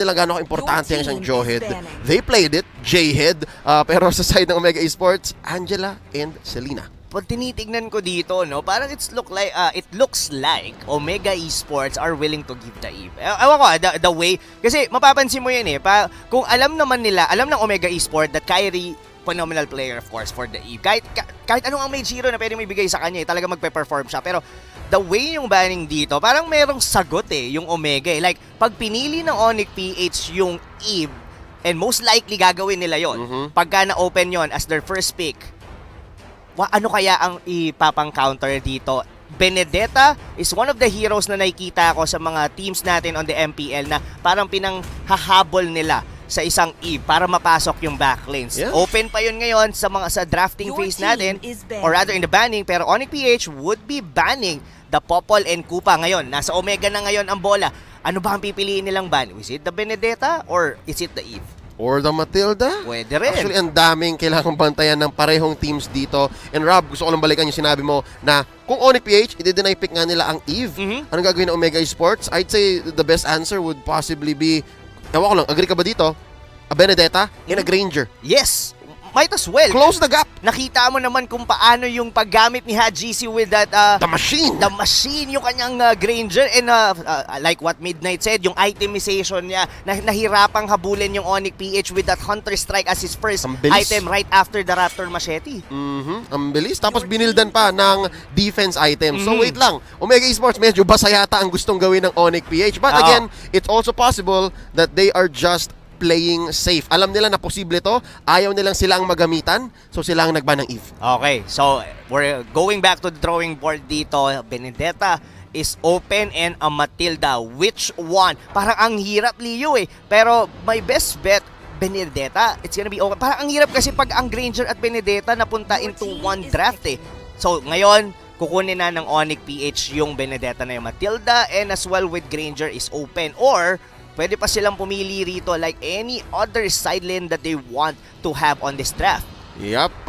nila gano'ng importante ang isang Joe-head. They played it, J-head, pero sa side ng Omega Esports, Angela and Selena. Pag tinitignan ko dito, no, parang it looks like Omega Esports are willing to give the Eve. Ewan ko, the way, kasi mapapansin mo yan kung alam ng Omega Esports that Kyrie, phenomenal player of course for the Eve. Kahit anong ang mage hero na pwede may bigay sa kanya, talaga magpe-perform siya. Pero the way yung banning dito, parang merong sagot yung Omega. Like, pag pinili ng Onic PH yung Eve, and most likely gagawin nila yon pagka na-open yon as their first pick, ano kaya ang ipapang-counter dito? Benedetta is one of the heroes na nakikita ko sa mga teams natin on the MPL na parang pinanghahabol nila sa isang Eve para mapasok yung backlanes. Yeah. Open pa yun ngayon sa drafting phase natin, or rather in the banning, pero Onic PH would be banning the Popol and Kupa ngayon. Nasa Omega na ngayon ang bola. Ano ba ang pipiliin nilang ban? Is it the Benedetta or is it the Eve? Or the Matilda? Pwede rin. Actually, ang daming kailangang bantayan ng parehong teams dito. And Rob, gusto ko lang balikan yung sinabi mo na kung Onic PH, i-deny pick nga nila ang Eve. Anong gagawin ng Omega Esports? I'd say the best answer would possibly be, ewan ko lang, agree ka ba dito? A Benedetta and a Granger. Yes! Might as well. Close the gap. Nakita mo naman kung paano yung paggamit ni HGC with that the machine. The machine, yung kanyang Granger, and like what Midnight said, yung itemization niya, nahirapang habulin yung Onic PH with that Hunter Strike as his first item right after the Raptor Machete. Ang bilis. Tapos binildan pa ng defense item. So wait lang, Omega Esports medyo basa yata ang gustong gawin ng Onic PH. But again, it's also possible that they are just playing safe. Alam nila na posible to, ayaw nilang sila ang magamitan, so sila ang nagban ng Eve. Okay, so we're going back to the drawing board dito. Benedetta is open and a Matilda. Which one? Parang ang hirap, Leo Pero my best bet, Benedetta, it's gonna be okay. Parang ang hirap kasi pag ang Granger at Benedetta napunta into one draft So ngayon, kukunin na ng Onic PH yung Benedetta na yung Matilda, and as well with Granger is open, or pwede pa silang pumili rito like any other side lane that they want to have on this draft. Yep,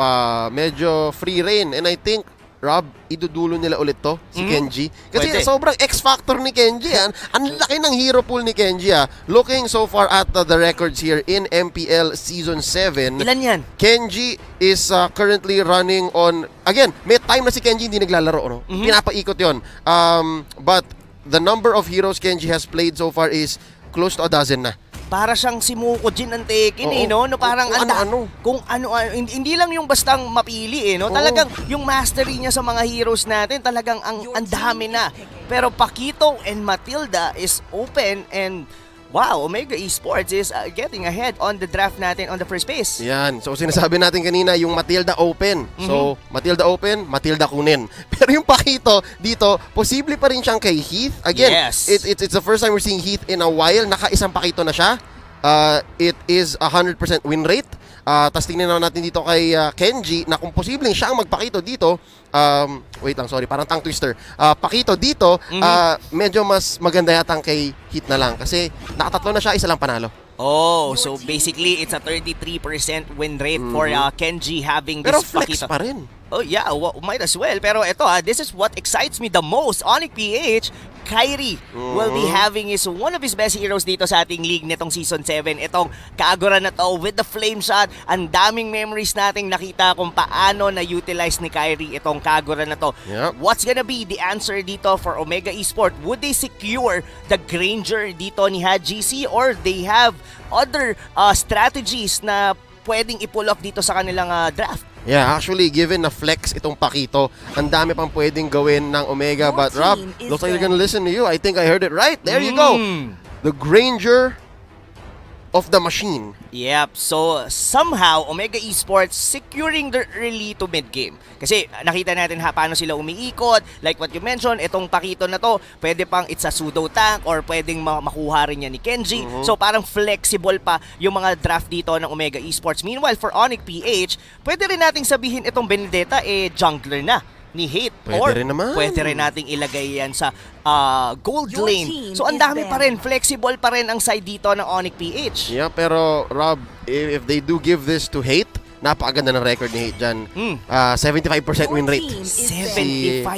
medyo free reign. And I think, Rob, idudulo nila ulit to, si Kenji. Kasi sobrang X-factor ni Kenji. Ang laki ng hero pool ni Kenji. Looking so far at the records here in MPL Season 7. Ilan yan? Kenji is currently running on, again, may time na si Kenji hindi naglalaro. No? Pinapaikot yon. But the number of heroes Kenji has played so far is close to a dozen na. Para siyang si Mukojin ang Tekken no? Parang kung ano, hindi lang yung bastang mapili no? Talagang yung mastery niya sa mga heroes natin, talagang ang dami na. Pero Paquito and Matilda is open, and wow, Omega Esports is getting ahead on the draft natin on the first base. Yan. So, sinasabi natin kanina, yung Matilda open. So, Matilda open, Matilda kunin. Pero yung Paquito dito, posible pa rin siyang kay Heath. Again, it's the first time we're seeing Heath in a while. Naka-isang Paquito na siya. It is 100% win rate. Tapos tingnan natin dito kay Kenji na kung posibleng siya ang magpakito dito. Wait lang, sorry, parang tongue twister. Pakito dito, medyo mas maganda yata kay Heat na lang kasi nakatatlo na siya, isa lang panalo. Oh, so basically it's a 33% win rate for Kenji having this Pero flex Pakito. pa rin. Oh yeah, might as well. Pero ito this is what excites me the most. Onic PH, Kyrie will be having one of his best heroes dito sa ating league nitong Season 7. Itong Kagura na to with the flame shot. Ang daming memories nating nakita kung paano na-utilize ni Kyrie itong Kagura na to. Yep. What's gonna be the answer dito for Omega Esports? Would they secure the Granger dito ni HGC, or they have other strategies na pwedeng i-pull off dito sa kanilang draft? Yeah, actually, given na flex itong Pakito, ang dami pang pwedeng gawin ng Omega. But Rob, looks like they're gonna listen to you. I think I heard it right. There you go. The Granger of the machine. Yep, so somehow Omega Esports securing their early to mid game. Kasi nakita natin paano sila umiikot. Like what you mentioned, itong Pakito na to, pwede pang it's a pseudo tank or pwedeng makuha rin niya ni Kenji. So parang flexible pa yung mga draft dito ng Omega Esports. Meanwhile, for Onic PH, pwede rin nating sabihin itong Benedetta jungler na ni Hate. Pwede rin naman. Pwede rin nating ilagay yan sa gold lane. So ang dami pa rin, flexible pa rin ang side dito ng Onic PH. Yeah, pero Rob, if they do give this to Hate, napakaganda ng record ni Hate dyan. 75% win rate. 75%. Si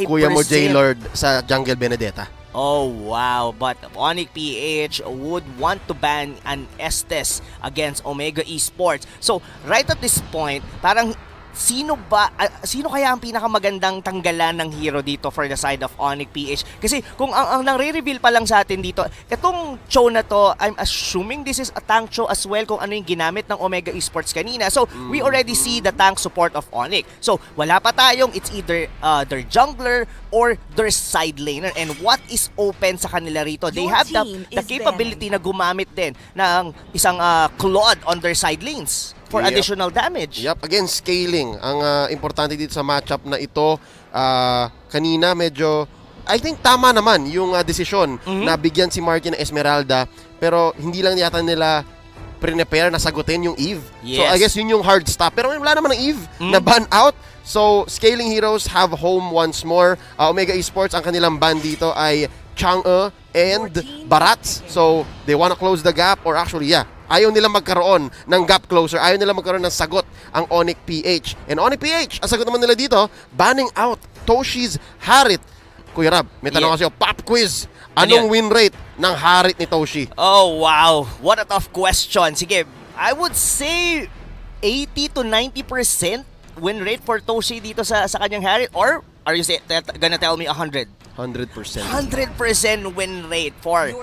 Kuya mo J-Lord sa Jungle Benedetta. Oh, wow. But Onic PH would want to ban an Estes against Omega Esports. So, right at this point, parang sino kaya ang pinakamagandang tanggalan ng hero dito for the side of Onic PH? Kasi kung ang nare-reveal pa lang sa atin dito, itong show na to, I'm assuming this is a tank show as well kung ano yung ginamit ng Omega Esports kanina. So, we already see the tank support of Onic. So, wala pa tayong, it's either their jungler or their side laner. And what is open sa kanila rito? They have the capability na gumamit din ng isang Claude on their side lanes for additional damage. Yep, again, scaling. Ang importante dito sa matchup na ito, kanina medyo, I think tama naman yung desisyon na bigyan si Marky ng Esmeralda, pero hindi lang yata nila prepare na sagutin yung Eve. Yes. So I guess yun yung hard stop. Pero wala naman ng Eve na ban out. So scaling heroes have home once more. Omega Esports, ang kanilang ban dito ay Chang'e and Barats. So they wanna close the gap, or actually, ayaw nila magkaroon ng gap closer. Ayaw nila magkaroon ng sagot ang Onic PH. And Onic PH, ang sagot naman nila dito, banning out Toshi's Harit. Kuya Rab, may tanong kasi pop quiz. Anong win rate ng Harit ni Toshi? Oh, wow. What a tough question. Sige, I would say 80 to 90% win rate for Toshi dito sa kanyang Harit. Or are you gonna tell me 100? 100%. 100% win rate for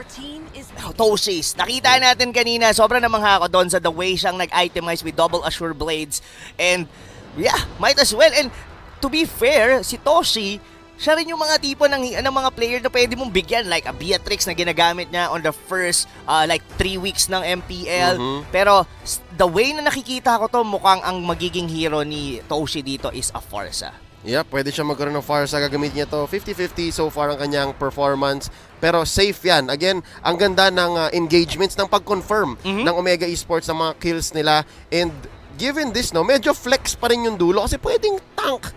Toshi's. Nakita natin kanina, sobrang namangha ako doon sa the way siyang nag-itemize with double assure blades. And yeah, might as well. And to be fair, si Toshi, siya rin yung mga tipo ng mga player na pwede mong bigyan, like a Beatrix na ginagamit niya on the first like 3 weeks ng MPL. Pero the way na nakikita ko to, mukhang ang magiging hero ni Toshi dito is a Forza. Yep, pwede siya magkaroon ng Farsa. Gagamitin niya to 50-50 so far ang kanyang performance. Pero safe yan. Again, ang ganda ng engagements, ng pag-confirm ng Omega Esports ng mga kills nila. And given this, no, medyo flex pa rin yung dulo kasi pwedeng tank.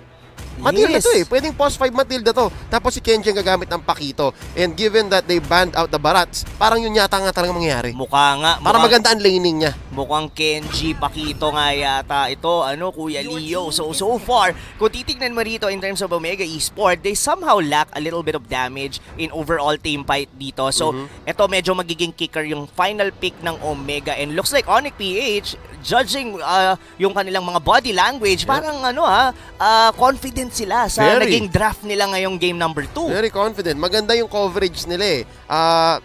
Matilda to eh. Pwedeng post 5 Matilda to. Tapos si Kenji ang gagamit ng Pakito. And given that they banned out the Barats, parang yun yata nga talagang mangyayari. Mukha nga. Para maganda ang laning niya. Mukhang Kenji, Pakito nga yata. Ito, Kuya Leo. So far, kung titignan mo rito in terms of Omega Esports, they somehow lack a little bit of damage in overall team fight dito. So, ito medyo magiging kicker yung final pick ng Omega. And looks like Onic PH, judging yung kanilang mga body language, parang confident sila sa naging draft nila ngayong game number 2. Very confident. Maganda yung coverage nila eh.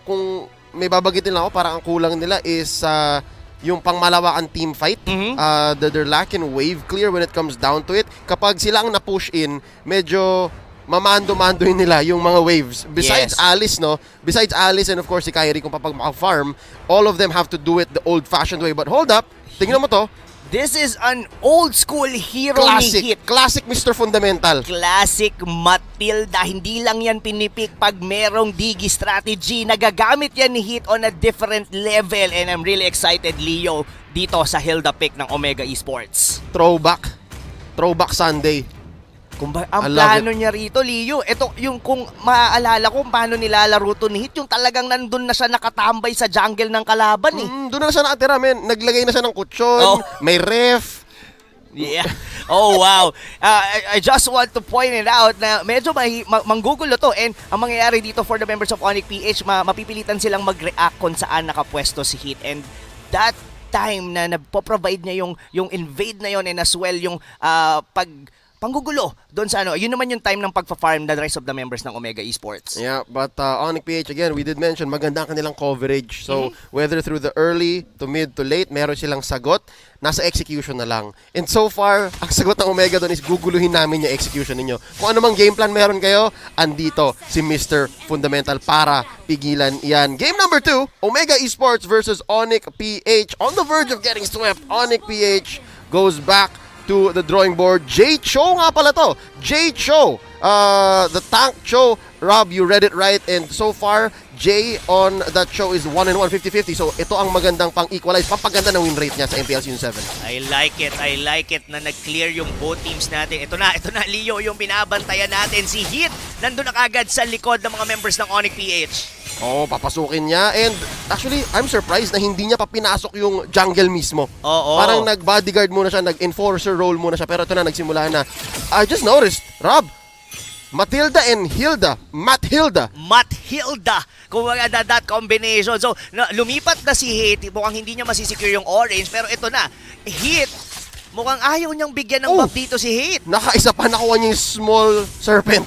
Kung may babagitin lang ako, parang ang kulang nila is yung pangmalawakan team fight. They're lacking wave clear when it comes down to it. Kapag sila ang na-push in, medyo mamando-mandoin nila yung mga waves. Besides Alice, no? Besides Alice and of course si Kyrie, kung papag maka-farm, all of them have to do it the old-fashioned way. But hold up, tingnan mo to. This is an old school hero Classic, ni Hit. Classic Mr. Fundamental. Classic Matilda. Hindi lang yan pinipik pag merong digi strategy. Nagagamit yan ni Hit on a different level. And I'm really excited, Leo, dito sa Hilda pick ng Omega Esports. Throwback Sunday. Ang plano niya rito, Leo, ito yung kung maaalala ko paano nilalaro to ni Hit, yung talagang nandun na siya nakatambay sa jungle ng kalaban eh. Doon na siya nakatira, men. Naglagay na siya ng kutsyon, may ref. Yeah. Oh, wow. I just want to point it out na medyo manggugulo to. And ang mangyayari dito for the members of Onic PH, mapipilitan silang mag-react kung saan nakapwesto si Hit. And that time na nagpo-provide niya yung invade na yon, and as well yung panggugulo doon sa yun naman yung time ng pagpa-farm the rest of the members ng Omega Esports. Yeah, but Onic PH, again, we did mention, maganda ang kanilang coverage. So, whether through the early to mid to late, meron silang sagot, nasa execution na lang. And so far, ang sagot ng Omega doon is guguluhin namin yung execution ninyo. Kung ano mang game plan meron kayo, andito si Mr. Fundamental para pigilan yan. Game number 2, Omega Esports versus Onic PH. On the verge of getting swept, Onic PH goes back to the drawing board. Jay Cho nga pala to. Jay Cho. The tank Cho. Rob, you read it right. And so far, Jay on that show is 1-1, 50-50. So ito ang magandang pang-equalize. Pampaganda ng win rate niya sa MPL Season 7. I like it na nag-clear yung both teams natin. Ito na, Leo, yung binabantayan natin. Si Hit, nandun na kagad sa likod ng mga members ng Onic PH. Papasukin niya. And actually, I'm surprised na hindi niya pa pinasok yung jungle mismo. Parang nag-bodyguard muna siya, nag-enforcer role muna siya. Pero ito na, nagsimula na. I just noticed, Rob, Matilda and Hilda. Mathilda. Kung maganda that combination. So, lumipat na si Hate. Mukhang hindi niya masisecure yung orange. Pero ito na. Hate, mukhang ayaw niyang bigyan ng buff dito si Hate. Nakaisa pa nakuha niya yung small serpent.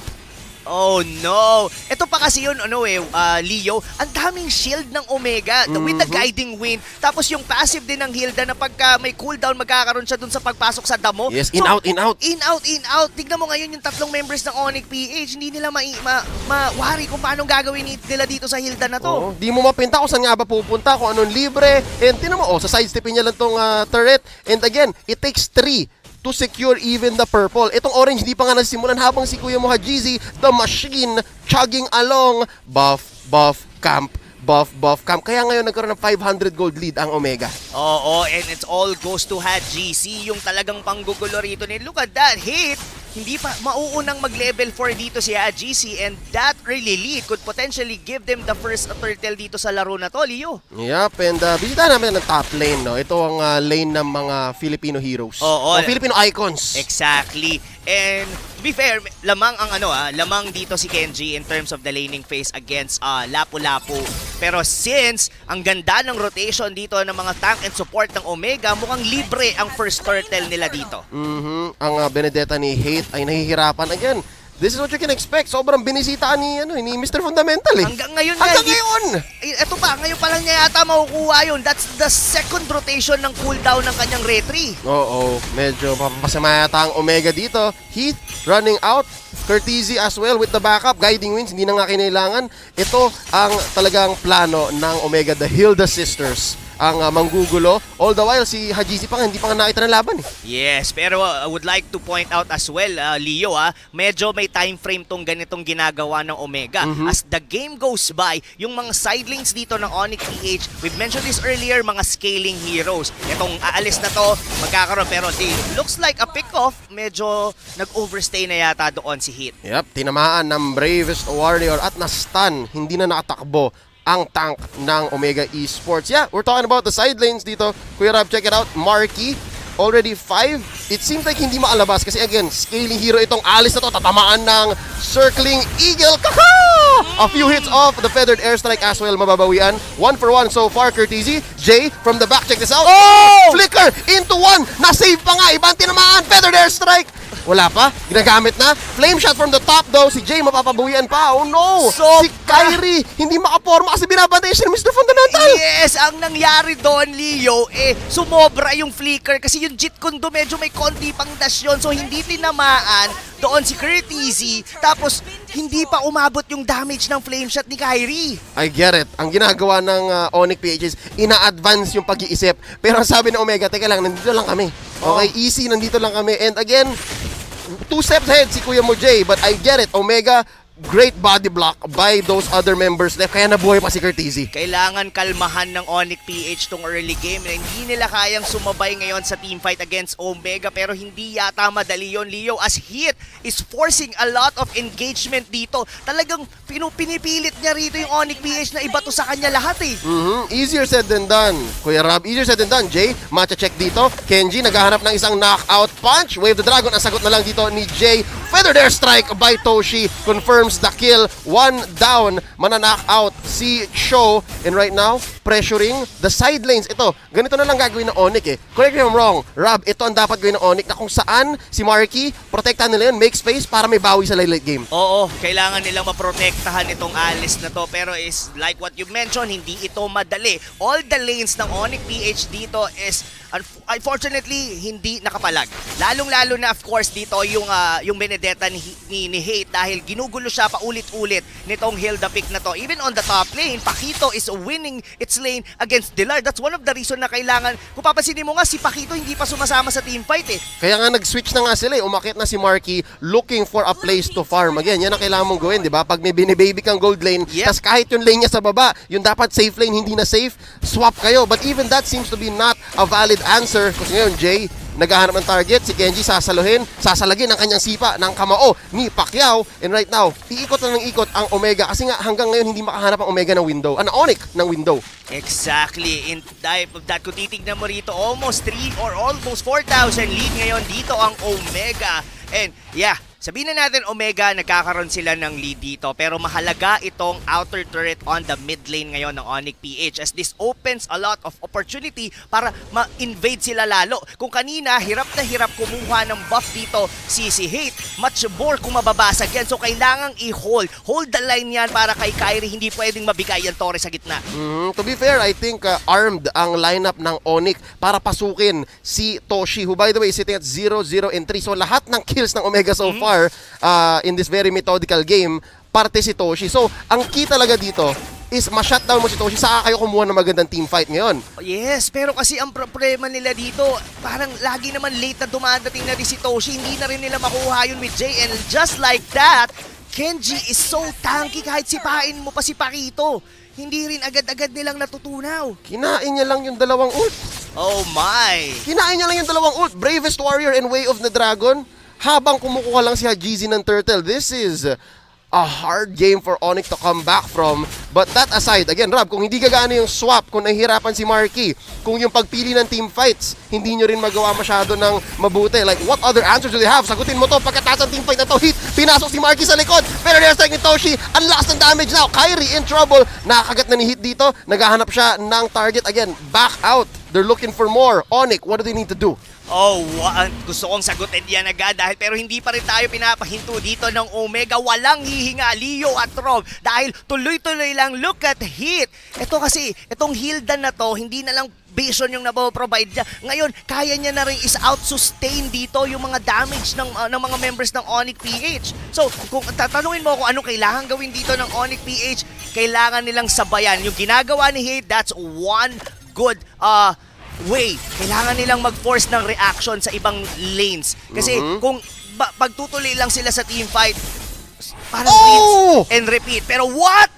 Oh no! Ito pa kasi yun, Leo, ang daming shield ng Omega with the guiding wind. Tapos yung passive din ng Hilda na pagka may cooldown, magkakaroon siya dun sa pagpasok sa damo. Yes, in out. In out. Tignan mo ngayon yung tatlong members ng Onic PH, hindi nila ma-worry kung paano gagawin nila dito sa Hilda na to. Di mo mapinta kung saan nga ba pupunta, kung anong libre. And tinan mo, sa sidestepping niya lang tong turret. And again, it takes 3 to secure even the purple. Itong orange di pa nga nasimulan habang si Kuya mo Hajizi, the machine, chugging along. Buff, camp. Kaya ngayon nagkaroon ng 500 gold lead ang Omega. Oo, and it's all goes to GC, yung talagang panggugulo rito. And look at that, Hate! Hindi pa mauunang mag-level 4 dito si GC, and that early lead could potentially give them the first turtle dito sa laro na to, Leo. Yep, and bisita namin ng top lane, no? Ito ang lane ng mga Filipino heroes. Oo. Filipino icons. Exactly. And to be fair, lamang dito si Kenji in terms of the laning phase against Lapu-Lapu. Pero since ang ganda ng rotation dito ng mga tank and support ng Omega, mukhang libre ang first turtle nila dito. Ang Benedetta ni Hate ay nahihirapan again. This is what you can expect. Sobrang binisita ni Mr. Fundamental eh. Hanggang ngayon. Ito pa, ngayon pa lang niya yata makukuha yun. That's the second rotation ng cooldown ng kanyang retry. Oo, medyo mapapasama yata ang Omega dito. Heath running out. Courtesy as well with the backup. Guiding Winds, hindi na nga kinailangan. Ito ang talagang plano ng Omega, the Hilda Sisters. Ang manggugulo. All the while, si Hajizi pa nga, hindi pa nga nakita ng laban eh. Yes, pero I would like to point out as well, Leo, medyo may time frame tong ganitong ginagawa ng Omega. As the game goes by, yung mga side lanes dito ng Onic PH, we've mentioned this earlier, mga scaling heroes. Itong aalis na to, magkakaroon, pero looks like a pick-off, medyo nag-overstay na yata doon si Heat. Yep, tinamaan ng Bravest Warrior at na-stun, hindi na nakatakbo ang tank ng Omega Esports. Yeah, we're talking about the side lanes dito. Kuya Rob, check it out. Marky, already 5. It seems like hindi maalabas kasi again, scaling hero itong alis na to. Tatamaan ng circling eagle. Kaka! A few hits off the feathered airstrike as well, mababawian. 1-for-1 so far, courtesy. Jay from the back, check this out. Oh! Flicker into 1. Na-save pa nga. Ibang tinamaan. Feathered airstrike. Wala pa. Ginagamit na. Flame shot from the top though. Si Jay mapapabuhian pa. Oh no! Si Kyrie hindi makaporma kasi binabantay siya ni Mr. Fundamental. Yes! Ang nangyari doon, Leo, sumobra yung flicker kasi yung Jit Kundo medyo may konti pang dash yun. So hindi tinamaan doon si Courtesy. Tapos hindi pa umabot yung damage ng flame shot ni Kyrie. I get it. Ang ginagawa ng Onic PH is ina-advance yung pag-iisip. Pero ang sabi ng Omega, teka lang, nandito lang kami. Okay, easy, nandito lang kami. And again, 2 steps ahead si Kuya mo Jay, but I get it. Omega, great body block by those other members left. Kaya nabuhay pa si Courtesy. Kailangan kalmahan ng Onic PH tong early game. Hindi nila kayang sumabay ngayon sa teamfight against Omega, pero hindi yata madali yon, Leo, as Heat is forcing a lot of engagement dito. Talagang pinipilit niya rito yung Onic PH na ibato sa kanya lahat eh. Easier said than done. Kuya Rob, easier said than done. Jay, matcha check dito. Kenji, naghahanap ng isang knockout punch. Wave the Dragon, ang sagot na lang dito ni Jay. Feathered airstrike by Toshi. Confirms the kill. 1 down. Mana-knock out si Cho. And right now, pressuring the side lanes. Ito, ganito na lang gagawin ng Onic eh. Correct me if I'm wrong. Rob, ito ang dapat gawin ng Onic na kung saan si Marky, protektahan nila yun, make space para may bawi sa late game. Oo, kailangan nilang maprotektahan itong alis na to, pero is like what you mentioned, hindi ito madali. All the lanes ng Onic PH dito is unfortunately hindi nakapalag. Lalong-lalo na of course dito yung Benedetta ni Hate dahil ginugulo siya paulit-ulit nitong Hilda pick na to. Even on the top lane, Pakito is winning its lane against Dilar. That's one of the reason na kailangan, kung papansinin mo nga, si Pakito hindi pa sumasama sa teamfight eh. Kaya nga nag-switch na nga sila eh. Umakit na si Marky looking for a place to farm. Again, yan ang kailangan mong gawin, di ba? Pag may binibaby kang gold lane, tas kahit yung lane niya sa baba, yung dapat safe lane, hindi na safe, swap kayo. But even that seems to be not a valid answer. Kasi ngayon, Jay, naghahanap ng target, si Kenji sasalagin ang kanyang sipa ng kamao ni Pacquiao. And right now, iikot na ng ikot ang Omega kasi nga hanggang ngayon hindi makahanap ang Omega ng window. Onic ng window. Exactly. In type of that, kung titignan mo rito, almost 3 or almost 4,000 lead ngayon dito ang Omega. And yeah, Sabihin na natin Omega, nagkakaroon sila ng lead dito pero mahalaga itong outer turret on the mid lane ngayon ng Onic PH as this opens a lot of opportunity para ma-invade sila lalo. Kung kanina, hirap na hirap kumuha ng buff dito si Hate, much more kung mababasag yan. So kailangang i-hold. Hold the line yan para kay Kyrie, hindi pwedeng mabigay ang Torre sa gitna. To be fair, I think armed ang lineup ng Onic para pasukin si Toshi, who by the way is sitting at 0-0 and 3. So lahat ng kills ng Omega so far in this very methodical game, parte si Toshi. So, ang key talaga dito is ma-shutdown mo si Toshi, saka kayo kumuha ng magandang team fight ngayon. Yes, pero kasi ang problema nila dito, parang lagi naman late na dumadating na rin si Toshi, hindi na rin nila makuha yun with Jay. And just like that, Kenji is so tanky kahit sipain mo pa si Pakito. Hindi rin agad-agad nilang natutunaw. Kinain niya lang yung dalawang ult. Oh my! Kinain niya lang yung dalawang ult. Bravest Warrior and Way of the Dragon. Habang kumukuha lang si Hajizi ng turtle. This is a hard game for Onic to come back from. But that aside, again, Rob, kung hindi gagana yung swap, kung nahihirapan si Marky, kung yung pagpili ng team fights, hindi nyo rin magawa masyado ng mabuti. Like, what other answers do they have? Sagutin mo to, pagkatapos ng team fight na to, hit, pinasok si Marky sa likod, pero airstrike ni Toshi, ang lakas ng damage now. Kyrie in trouble, nakakagat na ni hit dito, naghahanap siya ng target. Again, back out. They're looking for more. Onic, what do they need to do? Oh, gusto kong sagutin yan agad pero hindi pa rin tayo pinapahinto dito ng Omega. Walang hihinga, Leo at Rob dahil tuloy-tuloy lang. Look at hit. Ito kasi, itong Hildan na to, hindi na lang vision yung nabo-provide niya. Ngayon, kaya niya na rin is out-sustain dito yung mga damage ng mga members ng Onic PH. So, kung tatanungin mo kung anong kailangan gawin dito ng Onic PH, kailangan nilang sabayan. Yung ginagawa ni Hate, that's one good way. Kailangan nilang mag-force ng reaction sa ibang lanes. Kasi kung pagtutuloy lang sila sa team fight, parang rinse and repeat. Pero what?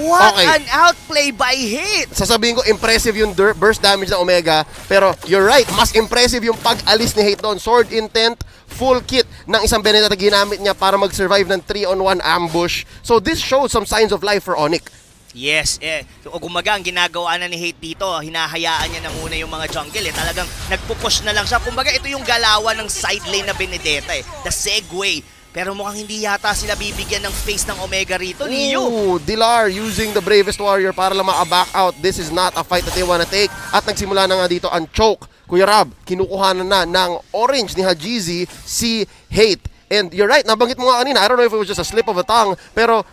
What an outplay by Hate! Sasabihin ko, impressive yung burst damage ng Omega. Pero you're right, mas impressive yung pag-alis ni Hate doon. Sword intent, full kit ng isang Benedetta ginamit niya para mag-survive ng 3-on-1 ambush. So this showed some signs of life for Onic. Yes, so, kumaga ang ginagawa na ni Hate dito, hinahayaan niya na muna yung mga jungle talagang nagpupush na lang siya. Kumbaga ito yung galawan ng side lane na Benedetta the segue. Pero mukhang hindi yata sila bibigyan ng face ng Omega rito, Leo. Dilar using the Bravest Warrior para lang maka-back out. This is not a fight that they wanna take. At nagsimula na nga dito ang choke. Kuya Rob, kinukuhanan na ng orange ni Hajizi si Hate. And you're right, nabanggit mo nga kanina, I don't know if it was just a slip of a tongue, pero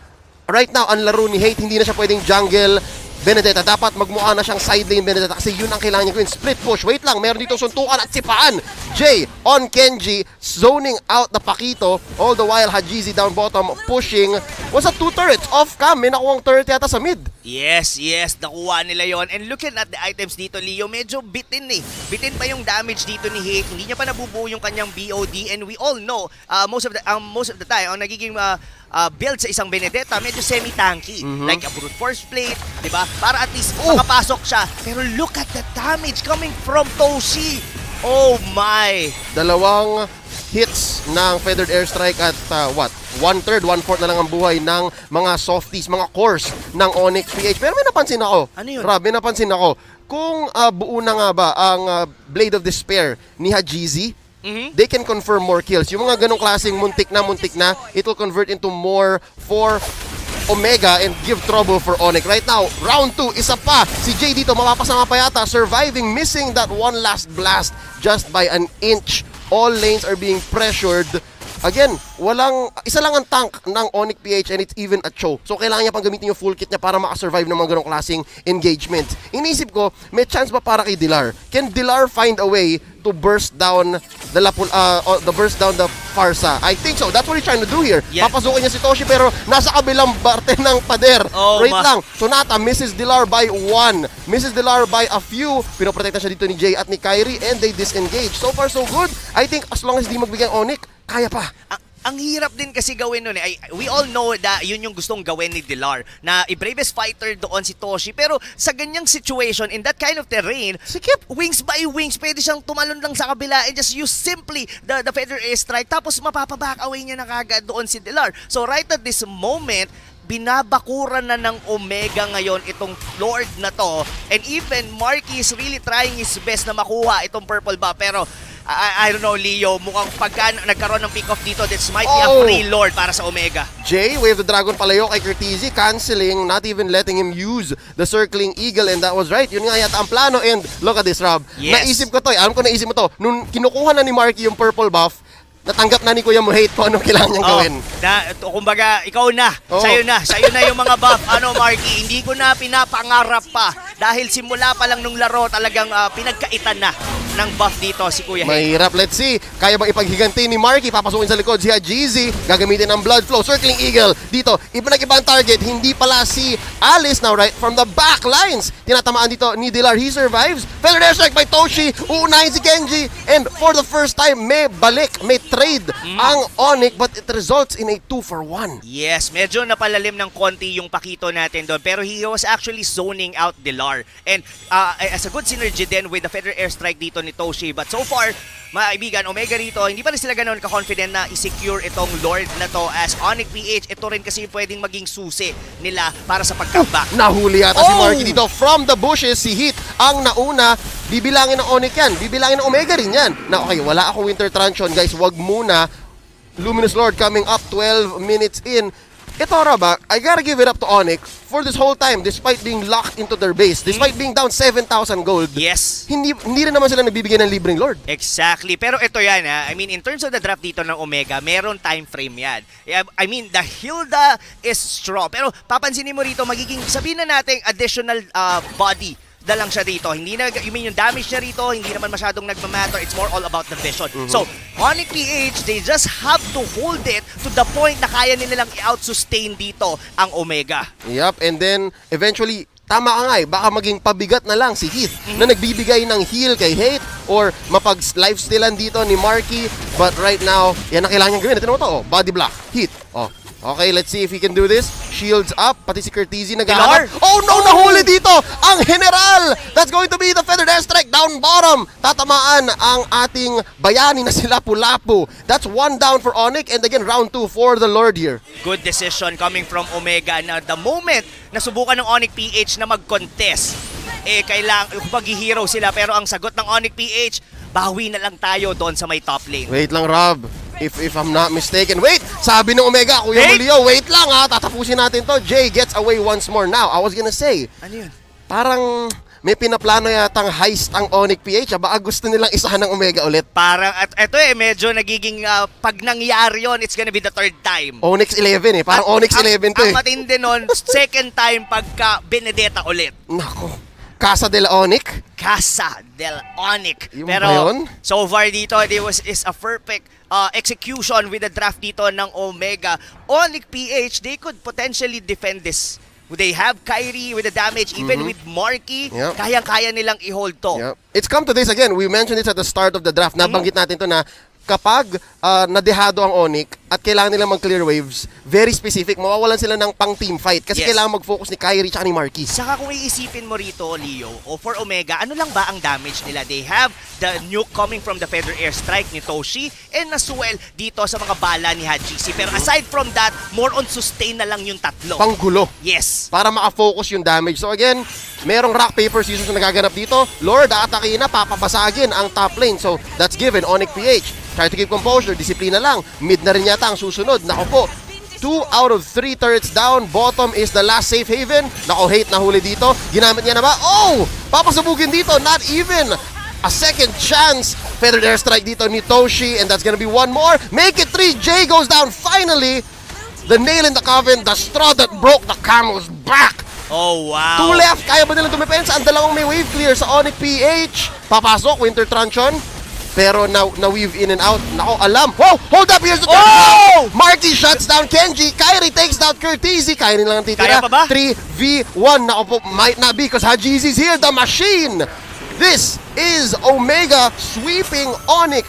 right now, ang laro ni Hate, hindi na siya pwedeng jungle Benedetta. Dapat magmukha na siyang side lane Benedetta kasi yun ang kailangan niya gawin. Split push. Wait lang, meron dito suntukan at sipaan. Jay on Kenji, zoning out the Pakito. All the while, Hajizi down bottom, pushing. Was that 2 turrets? Off cam, may nakuwang turret yata sa mid. Yes, nakuha nila yon. And looking at the items dito, Leo, medyo bitin Bitin pa yung damage dito ni Hate. Hindi niya pa nabubuo yung kanyang BOD. And we all know, most of the time, ang nagiging build sa isang Benedetta, medyo semi-tanky. Like a brute force plate, di ba? Para at least makapasok siya. Pero look at the damage coming from Toshi. Oh my! Dalawang hits ng Feathered Airstrike at 1/3, 1/4 na lang ang buhay ng mga softies, mga cores ng Onic PH. Pero may napansin ako. Ano yun? Rob, may napansin ako. Kung buo na nga ba ang Blade of Despair ni Hajizi, they can confirm more kills. Yung mga ganong klaseng muntik na, it will convert into more for Omega and give trouble for Onic. Right now, round 2, isa pa. Si Jay dito, mapapasama pa yata. Surviving, missing that one last blast just by an inch. All lanes are being pressured. Again, isa lang ang tank ng Onic PH and it's even a choke. So kailangan niya pang gamitin yung full kit niya para makasurvive ng mga ganong klaseng engagement. Inisip ko, may chance ba para kay Dilar? Can Dilar find a way to burst down the Farsa? I think so. That's what he's trying to do here. Yeah. Papasukin niya si Toshi pero nasa kabilang parte ng pader. Wait lang. Sonata misses Dilar by 1. Misses Dilar by a few. Pinoprotekta siya dito ni Jay at ni Kyrie and they disengage. So far so good. I think as long as di magbigay ang Onic, kaya pa. Ang hirap din kasi gawin nun we all know that yun yung gustong gawin ni Dilar na i-bravest fighter doon si Toshi. Pero sa ganyang situation, in that kind of terrain, sikip, wings by wings, pwede siyang tumalon lang sa kabila and just use simply the feather airstrike tapos mapapaback away niya na kagad doon si Dilar. So right at this moment, binabakuran na ng Omega ngayon itong Lord na to. And even Marky is really trying his best na makuha itong purple buff. Pero I don't know, Leo, mukhang pagka nagkaroon ng pick-off dito, this might be a free lord para sa Omega. Jay, Wave the Dragon palayo kay Curtizi, canceling, not even letting him use the circling eagle, and that was right. Yun nga yata ang plano, and look at this, Rob. Yes. Naisip ko to, alam ko naisip mo to, nung kinukuha na ni Marky yung purple buff, natanggap na ni Kuya Mohate kung anong kailangan niyang gawin. Kumbaga, ikaw na, sa'yo na yung mga buff, Marky, hindi ko na pinapangarap pa. Dahil simula pa lang nung laro, talagang pinagkaitan na ng buff dito si Kuya Hate. Mahirap, let's see. Kaya bang ipaghiganti ni Marky? Papasukin sa likod si Hajizi. Gagamitin ang blood flow. Circling Eagle. Dito, iba-ibang target. Hindi pala si Alice now, right? From the back lines. Tinatamaan dito ni Dilar. He survives. Feather airstrike by Toshi. Uunahin si Kenji. And for the first time, may balik, may trade ang Onic, but it results in a 2-for-1. Yes, medyo napalalim ng konti yung pakito natin doon. Pero he was actually zoning out Dilar. And as a good synergy din with the Feather airstrike dito ni Toshi. But so far, mga kaibigan, Omega rito, hindi pa rin sila ganoon ka-confident na i-secure itong Lord na to as Onic PH. Ito rin kasi pwedeng maging susi nila para sa pag-comeback. Nahuli yata si Marky dito. From the bushes, si Heat ang nauna. Bibilangin ng Onic yan. Bibilangin ng Omega rin yan. Na okay, wala akong Winter Truncheon. Guys, wag muna. Luminous Lord coming up 12 minutes in. Ito, Rob, I gotta give it up to Onic for this whole time, despite being locked into their base, despite being down 7,000 gold. Yes. Hindi rin naman sila nagbibigay ng libreng Lord. Exactly. Pero ito yan, I mean, in terms of the draft dito ng Omega, meron time frame yan. I mean, the Hilda is strong. Pero papansinin mo rito, magiging, sabihin na natin, additional body da lang siya dito. Hindi na, you mean yung damage niya rito, hindi naman masyadong nagmamatter. It's more all about the vision. So, Onic PH, they just have to hold it to the point na kaya nilang i-out-sustain dito ang Omega. Yep, and then eventually, tama ka nga baka maging pabigat na lang si Heath na nagbibigay ng heal kay Hate or mapag-lifestealan dito ni Marky. But right now, yan ang kailangan gawin. Ito mo to, body block, Heath. Okay, let's see if he can do this. Shields up, pati si Curtizi naghahanap. Oh no, nahuli dito ang General! That's going to be the Feathered Airstrike down bottom. Tatamaan ang ating bayani na sila Lapu-Lapu. That's one down for Onic, and again, round 2 for the Lord here. Good decision coming from Omega na the moment na subukan ng Onic PH na mag-contest, kailangan pag-hero sila, pero ang sagot ng Onic PH, bawi na lang tayo doon sa may top lane. Wait lang, Rob. If I'm not mistaken. Wait! Sabi ng Omega, Kuya Julio, wait lang tatapusin natin to. Jay gets away once more now. I was gonna say, ano yun? Parang may pinaplano yatang heist ang Onic PH. Baka gusto nilang isahan ng Omega ulit. Parang, at ito medyo nagiging, pag nangyari yun, it's gonna be the third time. Onyx 11 Parang Onyx 11 to Ang matindi nun, second time pagka Benedetta ulit. Nako. Casa del Onic? Casa del Onic. Yung pero ba yun? so far dito, is a perfect execution with the draft dito ng Omega. Onic PH, they could potentially defend this. They have Kyrie with the damage, even with Marky, kayang-kaya nilang i-hold to. Yep. It's come to this again. We mentioned this at the start of the draft. Nabanggit natin to na kapag nadehado ang Onic at kailangan nilang mag-clear waves, very specific, mawawalan sila ng pang-team fight kasi kailangan mag-focus ni Kyrie at ni Marky. Saka kung iisipin mo rito, Leo, o for Omega, ano lang ba ang damage nila? They have the nuke coming from the Feather Airstrike ni Toshi and as well dito sa mga bala ni Hajizi. Pero aside from that, more on sustain na lang yung tatlo. Panggulo. Yes. Para maka-focus yung damage. So again, merong rock, paper, scissors na nagaganap dito. Lord, aatakin na, papabasagin ang top lane. So that's given, Onic PH. Try to keep composure, disiplina lang. Mid na rin yata ang susunod. Nako po, 2 out of 3 turrets down. Bottom is the last safe haven. Nako, Hate na huli dito. Ginamit niya na ba? Oh! Papasabugin dito. Not even a second chance. Feathered airstrike dito ni Toshi. And that's gonna be one more. Make it 3. Jay goes down finally. The nail in the coffin. The straw that broke the camel's back. Oh, wow. 2 left. Kaya ba nilang tumipensa? Ang dalawang may wave clear sa Onic PH. Papasok. Winter Truncheon. Pero na-weave in and out. Nako, alam. Whoa! Hold up! Here's the turn! Oh! Marky shuts down Kenji. Kyrie takes down Curtizi. Kaya nilang titira. Kaya pa ba? 3v1. Nako po, might not be because Hajizi's here. The machine! This is Omega sweeping Onic